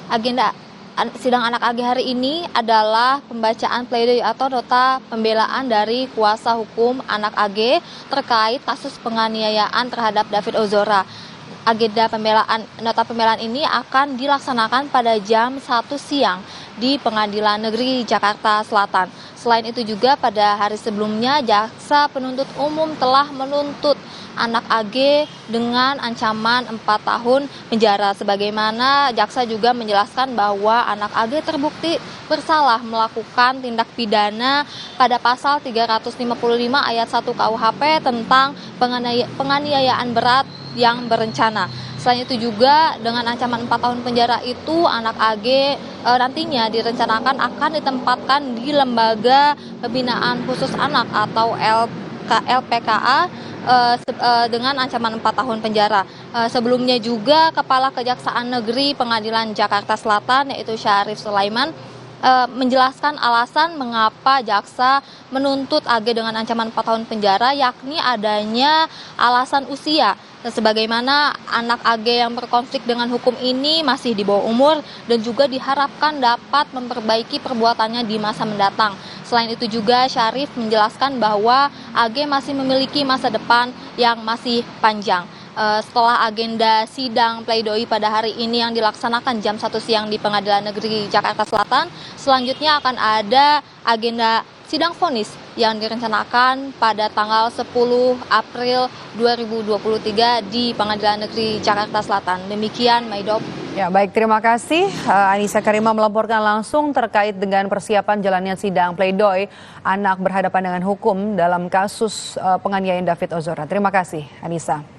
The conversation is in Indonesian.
Agenda sidang anak AG hari ini adalah pembacaan pledoi atau nota pembelaan dari kuasa hukum anak AG terkait kasus penganiayaan terhadap David Ozora. Agenda nota pembelaan ini akan dilaksanakan pada jam 1 siang di Pengadilan Negeri Jakarta Selatan. Selain itu juga pada hari sebelumnya jaksa penuntut umum telah menuntut anak AG dengan ancaman 4 tahun penjara. Sebagaimana jaksa juga menjelaskan bahwa anak AG terbukti bersalah melakukan tindak pidana pada pasal 355 ayat 1 KUHP tentang penganiayaan berat yang berencana. Selain itu juga dengan ancaman 4 tahun penjara itu anak AG nantinya direncanakan akan ditempatkan di Lembaga Pembinaan Khusus Anak atau LPKA dengan ancaman 4 tahun penjara. Sebelumnya juga Kepala Kejaksaan Negeri Pengadilan Jakarta Selatan yaitu Syarif Sulaiman menjelaskan alasan mengapa jaksa menuntut AG dengan ancaman 4 tahun penjara, yakni adanya alasan usia. Sebagaimana anak AG yang berkonflik dengan hukum ini masih di bawah umur dan juga diharapkan dapat memperbaiki perbuatannya di masa mendatang. Selain itu juga Syarif menjelaskan bahwa AG masih memiliki masa depan yang masih panjang. Setelah agenda sidang pledoi pada hari ini yang dilaksanakan jam 1 siang di Pengadilan Negeri Jakarta Selatan, selanjutnya akan ada agenda sidang vonis yang direncanakan pada tanggal 10 April 2023 di Pengadilan Negeri Jakarta Selatan. Demikian, Maidop. Ya, baik, terima kasih. Anissa Karima melaporkan langsung terkait dengan persiapan jalannya sidang pledoi anak berhadapan dengan hukum dalam kasus penganiayaan David Ozora. Terima kasih, Anissa.